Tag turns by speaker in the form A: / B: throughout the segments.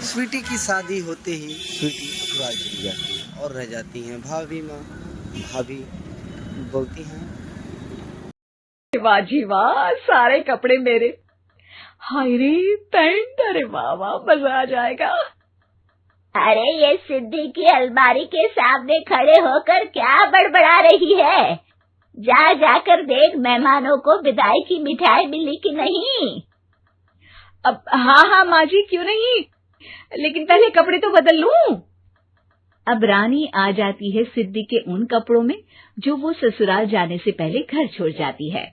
A: स्वीटी की शादी होते ही स्वीटी ससुराल चली जाती है और रह जाती हैं भाभी माँ। भाभी बोलती हैं,
B: वाह जी वाह, सारे कपड़े मेरे। हाय रे पैंट, अरे वाह वाह, मजा आ जाएगा।
C: अरे ये सिद्धि की अलमारी के सामने खड़े होकर क्या बड़बड़ा रही है? जा जाकर देख मेहमानों को विदाई की मिठाई मिली कि नहीं।
B: अब हाँ माँ जी, क्यों नहीं, लेकिन पहले कपड़े तो बदल लूं। अब रानी आ जाती है सिद्धि के उन कपड़ों में जो वो ससुराल जाने से पहले घर छोड़ जाती है।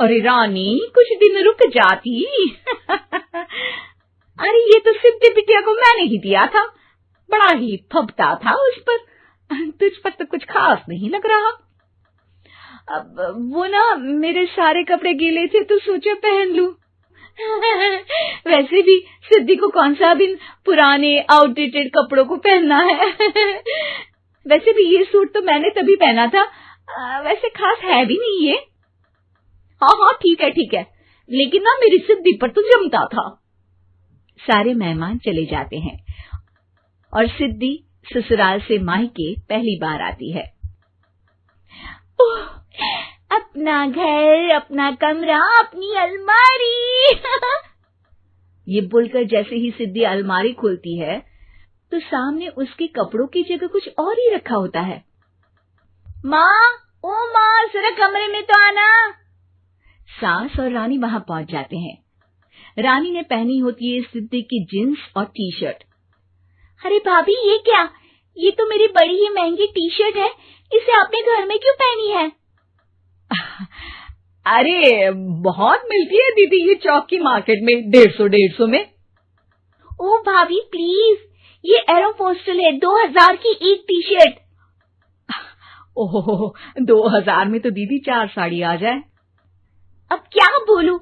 B: अरे रानी, कुछ दिन रुक जाती। अरे ये तो सिद्धि बिटिया को मैंने ही दिया था, बड़ा ही फबता था उस पर, तुझ पर तो कुछ खास नहीं लग रहा। अब वो ना मेरे सारे कपड़े गीले थे तो सोचा पहन लूं। वैसे भी सिद्धि को कौन सा भी पुराने आउटडेटेड कपड़ों को पहनना है। वैसे भी ये सूट तो मैंने तभी पहना था, वैसे खास है भी नहीं ये। हाँ ठीक है, लेकिन ना मेरी सिद्धि पर तो जमता था। सारे मेहमान चले जाते हैं और सिद्धि ससुराल से मायके पहली बार आती है।
C: अपना घर, अपना कमरा, अपनी अलमारी।
B: ये बोलकर जैसे ही सिद्धि अलमारी खोलती है तो सामने उसके कपड़ों की जगह कुछ और ही रखा होता है।
C: माँ, ओ माँ, जरा कमरे में तो आना।
B: सास और रानी वहां पहुंच जाते हैं। रानी ने पहनी होती है सिद्धि की जींस और टी शर्ट।
C: अरे भाभी, ये क्या? ये तो मेरी बड़ी ही महंगी टी शर्ट है, इसे आपने घर में क्यों पहनी है?
B: अरे बहुत मिलती है दीदी ये चौक की मार्केट में, 150 में।
C: ओ भाभी प्लीज, ये एरोपोस्टल है, 2000 की एक टी शर्ट।
B: ओह, 2000 में तो दीदी 4 साड़ी आ जाए।
C: अब क्या बोलूं?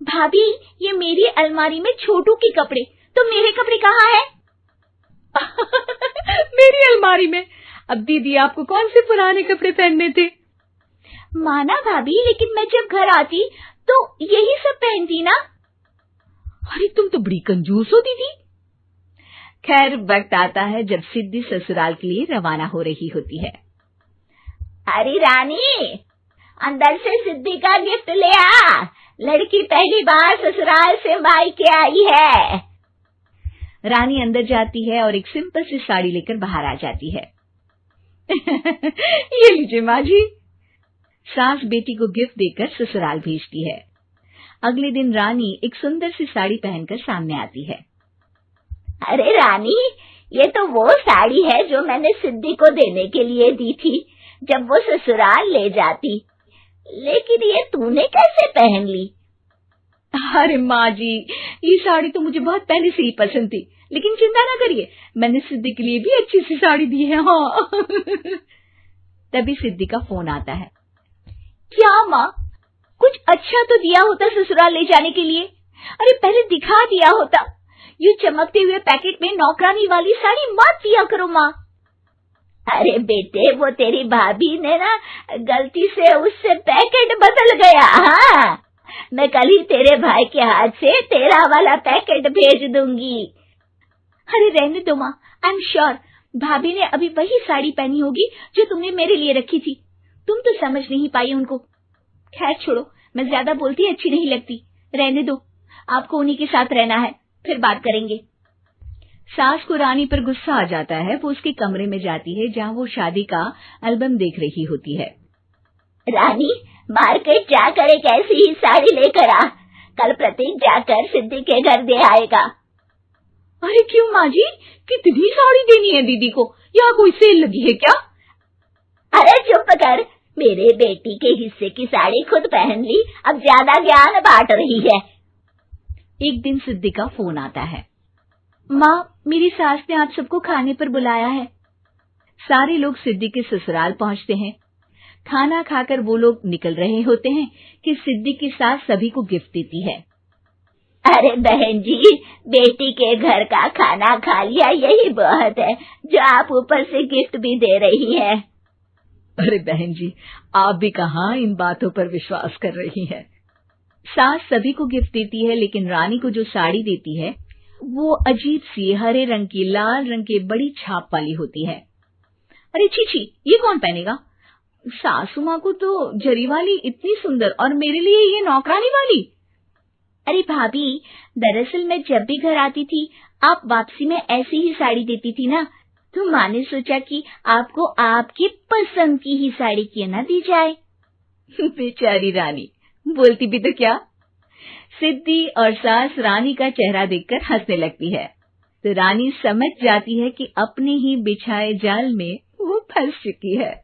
C: भाभी, ये मेरी अलमारी में छोटू के कपड़े, तो मेरे कपड़े कहाँ हैं?
B: मेरी अलमारी में? अब दीदी आपको कौन से पुराने कपड़े पहनने थे?
C: माना भाभी, लेकिन मैं जब घर आती तो यही सब पहनती ना।
B: अरे तुम तो बड़ी कंजूस हो दीदी। खैर, वक्त आता है जब सिद्धि ससुराल के लिए रवाना हो रही होती है।
C: अरे रानी, अंदर से सिद्धि का गिफ्ट ले आ, लड़की पहली बार ससुराल से मायके आई है।
B: रानी अंदर जाती है और एक सिंपल सी साड़ी लेकर बाहर आ जाती है। ये लीजिए माँ जी। सास बेटी को गिफ्ट देकर ससुराल भेजती है। अगले दिन रानी एक सुंदर सी साड़ी पहनकर सामने आती है।
C: अरे रानी, ये तो वो साड़ी है जो मैंने सिद्धि को देने के लिए दी थी जब वो ससुराल ले जाती, लेकिन ये तूने कैसे पहन ली?
B: अरे माँ जी, ये साड़ी तो मुझे बहुत पहले से ही पसंद थी, लेकिन चिंता ना करिए, मैंने सिद्धि के लिए भी अच्छी सी साड़ी दी है। हाँ। तभी सिद्धि का फोन आता है।
C: क्या माँ, कुछ अच्छा तो दिया होता ससुराल ले जाने के लिए। अरे पहले दिखा दिया होता। ये चमकते हुए पैकेट में नौकरानी वाली साड़ी मत दिया करो माँ। अरे बेटे, वो तेरी भाभी ने ना गलती से उससे पैकेट बदल गया। हाँ, मैं कल ही तेरे भाई के हाथ से तेरा वाला पैकेट भेज दूंगी। अरे रहने दो माँ, आई एम श्योर भाभी ने अभी वही साड़ी पहनी होगी जो तुमने मेरे लिए रखी थी। तुम तो समझ नहीं पाई उनको। खैर छोड़ो, मैं ज्यादा बोलती अच्छी नहीं लगती, रहने दो, आपको उन्हीं के साथ रहना है, फिर बात करेंगे।
B: सास को रानी पर गुस्सा आ जाता है। वो उसके कमरे में जाती है जहाँ वो शादी का एल्बम देख रही होती है।
C: रानी, मार्केट जाकर एक ऐसी ही साड़ी लेकर आ, कल प्रतीक जाकर सिद्धि के घर दे आएगा।
B: अरे क्यों माँ जी, कितनी साड़ी देनी है दीदी को? यहाँ कोई सेल लगी है क्या?
C: अरे चुप कर, मेरे बेटी के हिस्से की साड़ी खुद पहन ली, अब ज्यादा ज्ञान बांट रही है।
B: एक दिन सिद्धि का फोन आता है। माँ, मेरी सास ने आप सबको खाने पर बुलाया है। सारे लोग सिद्धि के ससुराल पहुँचते हैं। खाना खाकर वो लोग निकल रहे होते हैं कि सिद्धि की सास सभी को गिफ्ट देती है।
C: अरे बहन जी, बेटी के घर का खाना खा लिया, यही बहुत है, जो आप ऊपर से गिफ्ट भी दे रही है।
B: अरे बहन जी, आप भी कहाँ इन बातों पर विश्वास कर रही हैं। सास सभी को गिफ्ट देती है, लेकिन रानी को जो साड़ी देती है वो अजीब सी हरे रंग की लाल रंग के बड़ी छाप वाली होती है। अरे छी, ये कौन पहनेगा? सासू माँ को तो जरी वाली इतनी सुंदर, और मेरे लिए ये नौकरानी वाली।
C: अरे भाभी, दरअसल मैं जब भी घर आती थी आप वापसी में ऐसी ही साड़ी देती थी ना, तो माँ ने सोचा कि आपको आपकी पसंद की ही साड़ी क्यों ना दी जाए।
B: बेचारी रानी, बोलती भी तो क्या। सिद्धि और सास रानी का चेहरा देखकर हंसने लगती है, तो रानी समझ जाती है कि अपने ही बिछाए जाल में वो फंस चुकी है।